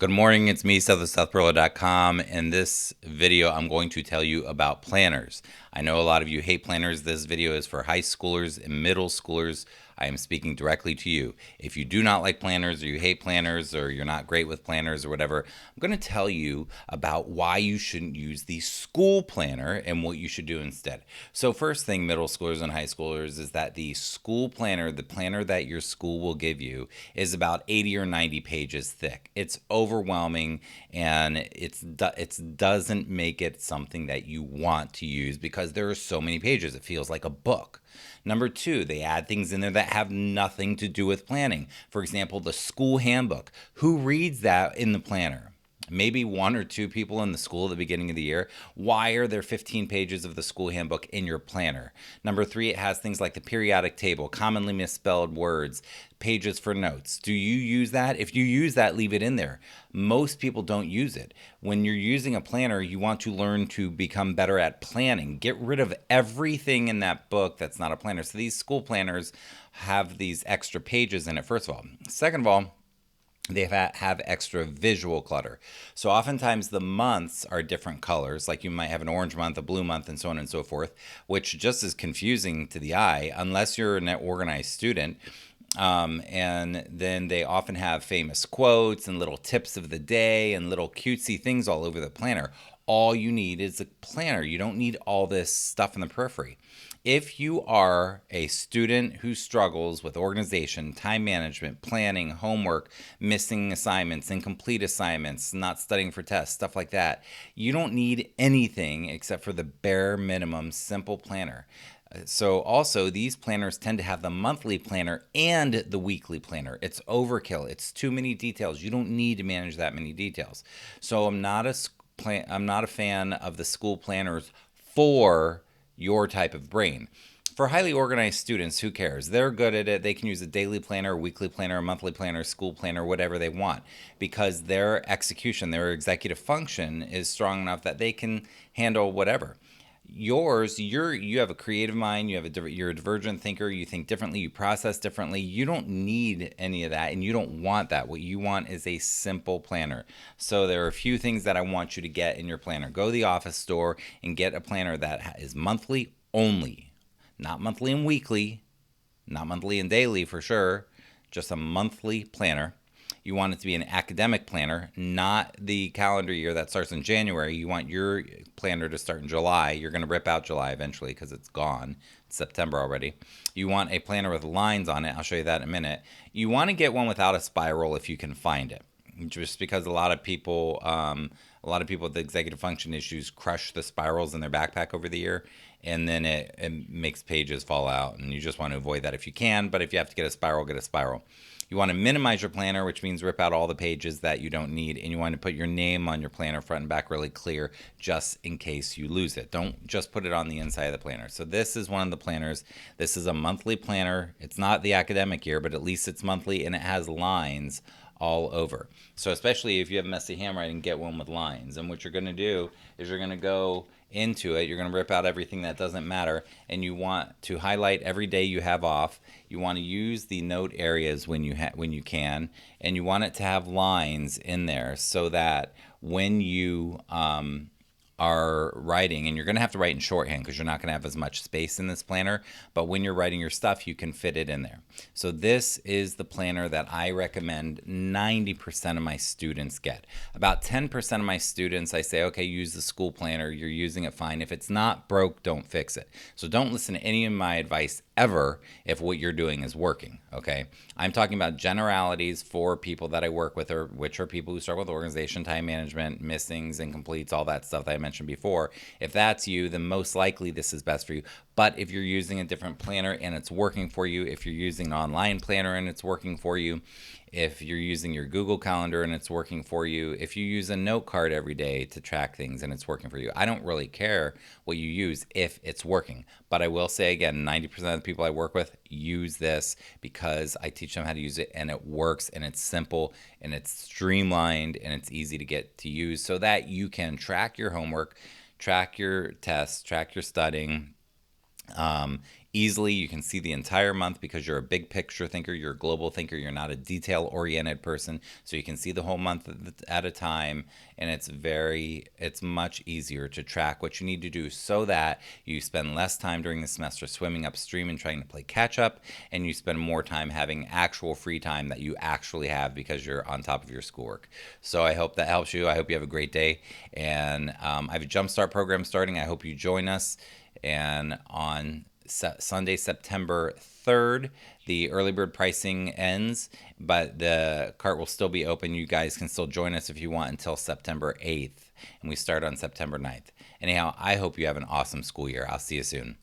Good morning, it's me, Seth of SethPerler.com. In this video, I'm going to tell you about planners. I know a lot of you hate planners. This video is for high schoolers and middle schoolers. I am speaking directly to you. If you do not like planners, or you hate planners, or you're not great with planners or whatever, I'm going to tell you about why you shouldn't use the school planner and what you should do instead. So first thing, middle schoolers and high schoolers, is that the school planner, the planner that your school will give you, is about 80 or 90 pages thick. It's overwhelming, and it doesn't make it something that you want to use because there are so many pages. It feels like a book. Number two, they add things in there that have nothing to do with planning. For example, the school handbook. Who reads that in the planner? Maybe one or two people in the school at the beginning of the year. Why are there 15 pages of the school handbook in your planner? Number three, it has things like the periodic table, commonly misspelled words, pages for notes. Do you use that? If you use that, leave it in there. Most people don't use it. When you're using a planner, you want to learn to become better at planning. Get rid of everything in that book that's not a planner. So these school planners have these extra pages in it, first of all. Second of all, they have extra visual clutter. So oftentimes the months are different colors, like you might have an orange month, a blue month, and so on and so forth, which just is confusing to the eye unless you're an organized student. And then they often have famous quotes and little tips of the day and little cutesy things all over the planner. All you need is a planner. You don't need all this stuff in the periphery. If you are a student who struggles with organization, time management, planning, homework, missing assignments, incomplete assignments, not studying for tests, stuff like that, you don't need anything except for the bare minimum simple planner. So also, these planners tend to have the monthly planner and the weekly planner. It's overkill. It's too many details. You don't need to manage that many details. So I'm not a fan of the school planners for your type of brain. For highly organized students, who cares? They're good at it. They can use a daily planner, weekly planner, monthly planner, school planner, whatever they want, because their execution, their executive function is strong enough that they can handle whatever. You have a creative mind, you're a divergent thinker, you think differently, you process differently. You don't need any of that, and you don't want that. What you want is a simple planner. So there are a few things that I want you to get in your planner. Go to the office store and get a planner that is monthly only, not monthly and weekly, not monthly and daily for sure, just a monthly planner. You want it to be an academic planner, not the calendar year that starts in January. You want your planner to start in July. You're going to rip out July eventually because it's gone. It's September already. You want a planner with lines on it. I'll show you that in a minute. You want to get one without a spiral if you can find it, just because a lot of people with executive function issues crush the spirals in their backpack over the year, and then it makes pages fall out, and you just want to avoid that if you can. But if you have to get a spiral, get a spiral. You want to minimize your planner, which means rip out all the pages that you don't need, and you want to put your name on your planner front and back really clear just in case you lose it. Don't just put it on the inside of the planner. So this is one of the planners. This is a monthly planner. It's not the academic year, but at least it's monthly, and it has lines all over. So especially if you have messy handwriting, get one with lines. And what you're going to do is you're going to go into it, you're going to rip out everything that doesn't matter, and you want to highlight every day you have off. You want to use the note areas when you can, and you want it to have lines in there so that when you are writing, and you're going to have to write in shorthand because you're not going to have as much space in this planner, but when you're writing your stuff, you can fit it in there. So this is the planner that I recommend 90% of my students get. About 10% of my students, I say, okay, use the school planner. You're using it fine. If it's not broke, don't fix it. So don't listen to any of my advice ever if what you're doing is working, okay? I'm talking about generalities for people that I work with, which are people who struggle with organization, time management, missings, incompletes, all that stuff that I mentioned before. If that's you, then most likely this is best for you. But if you're using a different planner and it's working for you, if you're using an online planner and it's working for you, if you're using your Google Calendar and it's working for you, if you use a note card every day to track things and it's working for you, I don't really care what you use if it's working. But I will say again, 90% of the people I work with use this because I teach them how to use it, and it works, and it's simple, and it's streamlined, and it's easy to get to use so that you can track your homework, track your tests, track your studying, easily. You can see the entire month because you're a big picture thinker, you're a global thinker, you're not a detail oriented person. So you can see the whole month at a time, and it's much easier to track what you need to do so that you spend less time during the semester swimming upstream and trying to play catch up, and you spend more time having actual free time that you actually have because you're on top of your schoolwork. So I hope that helps you. I hope you have a great day. And I have a Jumpstart program starting. I hope you join us. And on Sunday, September 3rd, the early bird pricing ends, but the cart will still be open. You guys can still join us if you want until September 8th, and we start on September 9th. Anyhow, I hope you have an awesome school year. I'll see you soon.